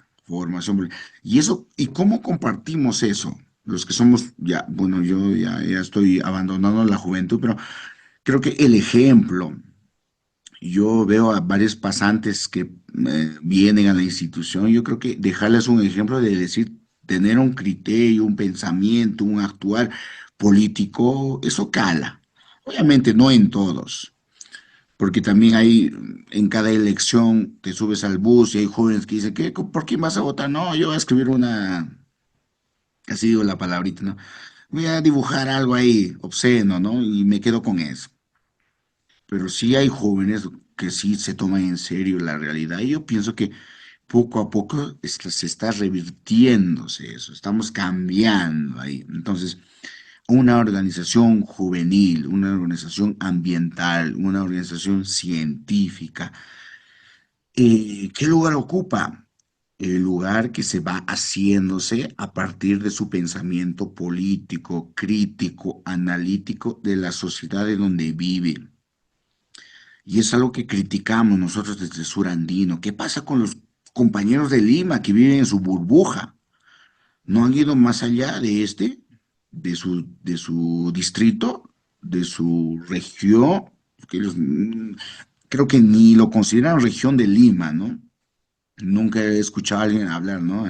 Y eso, ¿y cómo compartimos eso? Los que somos, ya, bueno, yo ya estoy abandonando la juventud, pero creo que el ejemplo, yo veo a varios pasantes que vienen a la institución, yo creo que dejarles un ejemplo de decir, tener un criterio, un pensamiento, un actuar político, eso cala. Obviamente no en todos, porque también hay, en cada elección te subes al bus y hay jóvenes que dicen, ¿qué? ¿Por quién vas a votar? No, yo voy a escribir así digo la palabrita, ¿no? Voy a dibujar algo ahí obsceno, ¿no? Y me quedo con eso. Pero sí hay jóvenes que sí se toman en serio la realidad y yo pienso que poco a poco se está revirtiéndose eso, estamos cambiando ahí. Entonces, una organización juvenil, una organización ambiental, una organización científica, ¿qué lugar ocupa? el lugar que se va haciéndose a partir de su pensamiento político, crítico, analítico de la sociedad de donde vive. Y es algo que criticamos nosotros desde el sur andino. ¿Qué pasa con los compañeros de Lima que viven en su burbuja? ¿No han ido más allá de de su distrito, de su región? Porque ellos creo que ni lo consideran región de Lima, ¿no? Nunca he escuchado a alguien hablar, ¿no?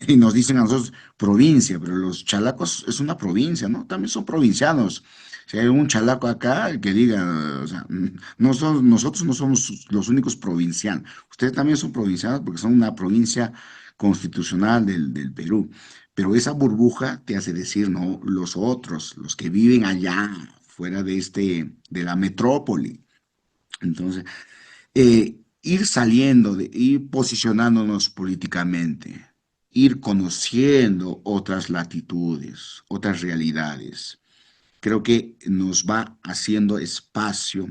Y nos dicen a nosotros provincia, pero los chalacos es una provincia, ¿no? También son provincianos. Si hay un chalaco acá que diga, o sea, nosotros no somos los únicos provincianos. Ustedes también son provincianos porque son una provincia constitucional del Perú. Pero esa burbuja te hace decir, ¿no? Los otros, los que viven allá, fuera de de la metrópoli. Entonces, ir saliendo, ir posicionándonos políticamente, ir conociendo otras latitudes, otras realidades. Creo que nos va haciendo espacio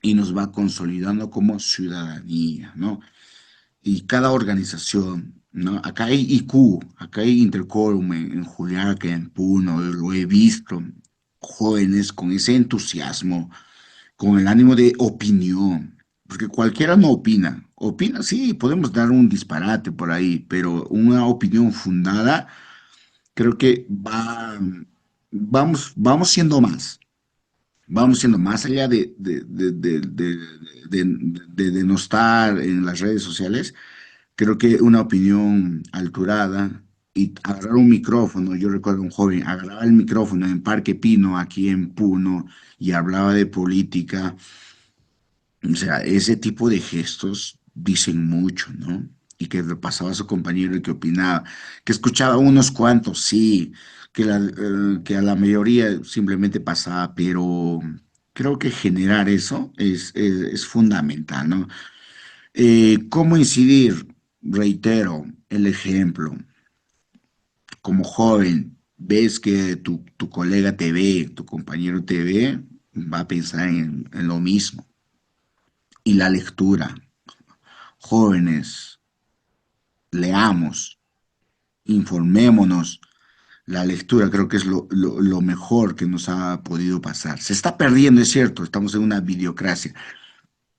y nos va consolidando como ciudadanía, ¿no? Y cada organización, ¿no? Acá hay IQ, acá hay Intercorum en Juliaca, en Puno, lo he visto, jóvenes con ese entusiasmo, con el ánimo de opinión, porque cualquiera no opina. Opina, sí, podemos dar un disparate por ahí, pero una opinión fundada, creo que vamos siendo más allá de no estar en las redes sociales. Creo que una opinión alturada y agarrar un micrófono, yo recuerdo un joven, agarraba el micrófono en Parque Pino, aquí en Puno, y hablaba de política. O sea, ese tipo de gestos dicen mucho, ¿no? Y que repasaba a su compañero y que opinaba, que escuchaba a unos cuantos, sí, que a la mayoría simplemente pasaba, pero creo que generar eso es fundamental, ¿no? ¿Cómo incidir? Reitero el ejemplo. Como joven, ves que tu colega te ve, tu compañero te ve, va a pensar en lo mismo. Y la lectura. Jóvenes, leamos, informémonos. La lectura creo que es lo mejor que nos ha podido pasar. Se está perdiendo, es cierto, estamos en una videocracia,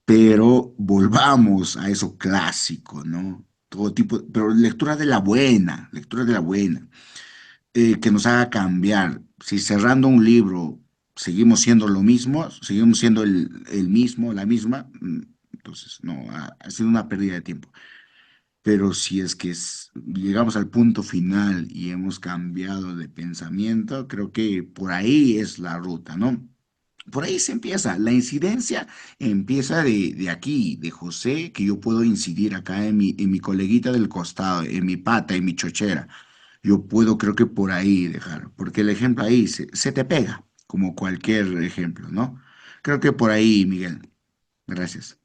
pero volvamos a eso clásico, ¿no? Todo tipo, pero lectura de la buena, que nos haga cambiar. Si cerrando un libro seguimos siendo lo mismo, seguimos siendo el mismo, la misma, entonces no, ha sido una pérdida de tiempo. Pero si es que llegamos al punto final y hemos cambiado de pensamiento, creo que por ahí es la ruta, ¿no? Por ahí se empieza. La incidencia empieza de aquí, de José, que yo puedo incidir acá en mi coleguita del costado, en mi pata, en mi chochera. Yo puedo, creo que por ahí dejar, porque el ejemplo ahí se te pega, como cualquier ejemplo, ¿no? Creo que por ahí, Miguel. Gracias.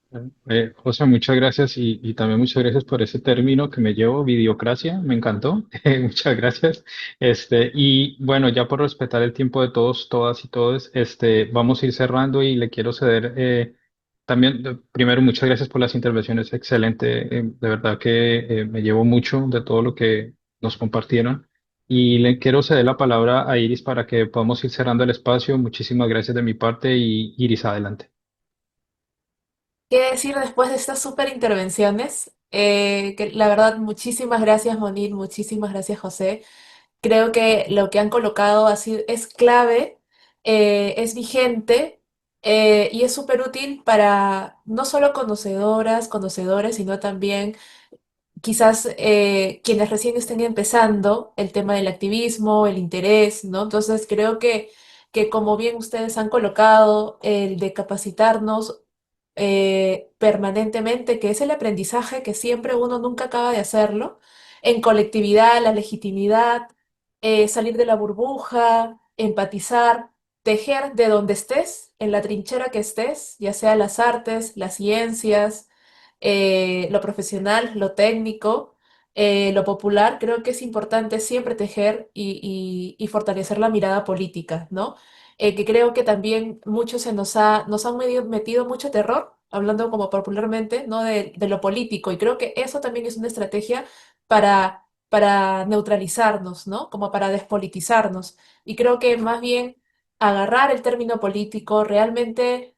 José, muchas gracias y también muchas gracias por ese término que me llevo, videocracia, me encantó. Muchas gracias. Y bueno, ya por respetar el tiempo de todos, todas y todos, vamos a ir cerrando y le quiero ceder también, primero, muchas gracias por las intervenciones, excelente. De verdad que me llevo mucho de todo lo que nos compartieron. Y le quiero ceder la palabra a Iris para que podamos ir cerrando el espacio. Muchísimas gracias de mi parte y Iris, adelante. ¿Qué decir después de estas súper intervenciones? Que la verdad, muchísimas gracias, Monique, muchísimas gracias, José. Creo que lo que han colocado así es clave, es vigente y es súper útil para no solo conocedoras, conocedores, sino también quizás quienes recién estén empezando el tema del activismo, el interés, ¿no? Entonces creo que como bien ustedes han colocado, el de capacitarnos permanentemente, que es el aprendizaje que siempre uno nunca acaba de hacerlo, en colectividad, la legitimidad, salir de la burbuja, empatizar, tejer de donde estés, en la trinchera que estés, ya sea las artes, las ciencias, lo profesional, lo técnico, lo popular, creo que es importante siempre tejer y fortalecer la mirada política, ¿no? Que creo que también mucho nos han metido mucho terror hablando como popularmente, ¿no? De lo político. Y creo que eso también es una estrategia para neutralizarnos, ¿no? Como para despolitizarnos. Y creo que más bien agarrar el término político, realmente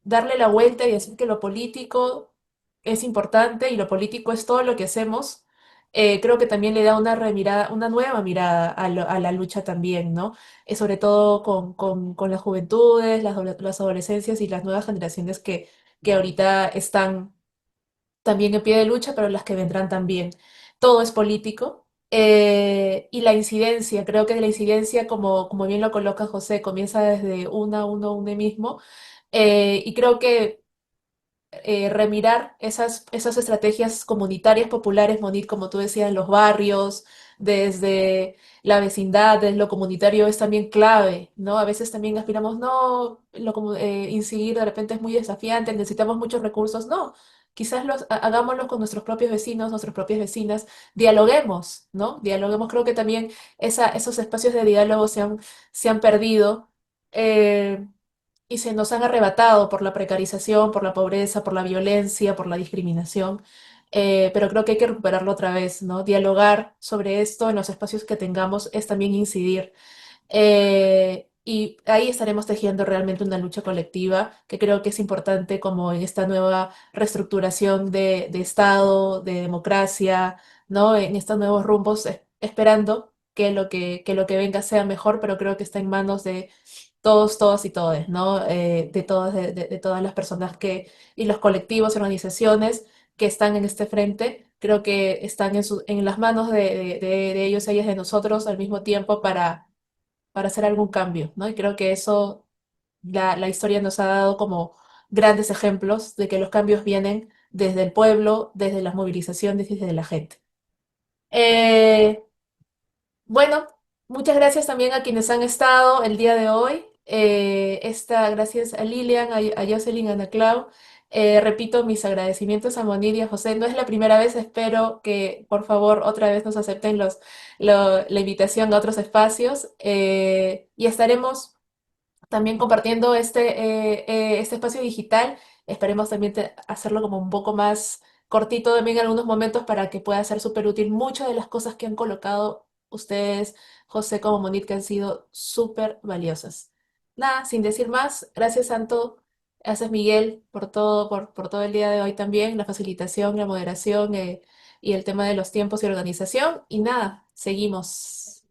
darle la vuelta y decir que lo político es importante y lo político es todo lo que hacemos. Creo que también le da una remirada, una nueva mirada a la lucha también, ¿no? Sobre todo con las juventudes, las adolescencias y las nuevas generaciones que ahorita están también en pie de lucha, pero las que vendrán también. Todo es político. Y la incidencia, creo que la incidencia, como bien lo coloca José, comienza desde uno mismo. Y creo que remirar esas estrategias comunitarias populares, Monique, como tú decías, en los barrios, desde la vecindad, desde lo comunitario es también clave, ¿no? A veces también aspiramos, no, incidir de repente es muy desafiante, necesitamos muchos recursos, no. Quizás hagámoslo con nuestros propios vecinos, nuestras propias vecinas, dialoguemos, ¿no? Dialoguemos, creo que también esos espacios de diálogo se han perdido. Eh, y se nos han arrebatado por la precarización, por la pobreza, por la violencia, por la discriminación. Pero creo que hay que recuperarlo otra vez, ¿no? Dialogar sobre esto en los espacios que tengamos es también incidir. Y ahí estaremos tejiendo realmente una lucha colectiva que creo que es importante como en esta nueva reestructuración de Estado, de democracia, ¿no? En estos nuevos rumbos, esperando que lo que venga sea mejor, pero creo que está en manos de todos, todas y todes, ¿no? De todas las personas y los colectivos y organizaciones que están en este frente, creo que están en las manos de ellos, ellas, de nosotros al mismo tiempo para hacer algún cambio, ¿no? Y creo que eso, la historia nos ha dado como grandes ejemplos de que los cambios vienen desde el pueblo, desde las movilizaciones y desde la gente. Eh, bueno, muchas gracias también a quienes han estado el día de hoy. Gracias a Lilian, a Jocelyn, a Ana Clau. Repito mis agradecimientos a Monir y a José. No es la primera vez, espero que por favor otra vez nos acepten la invitación a otros espacios y estaremos también compartiendo este espacio digital. Esperemos también hacerlo como un poco más cortito también en algunos momentos para que pueda ser súper útil. Muchas de las cosas que han colocado ustedes, José como Monique, que han sido súper valiosas. Nada, sin decir más, gracias Santo, gracias Miguel por todo el día de hoy también, la facilitación, la moderación y el tema de los tiempos y organización. Y nada, seguimos.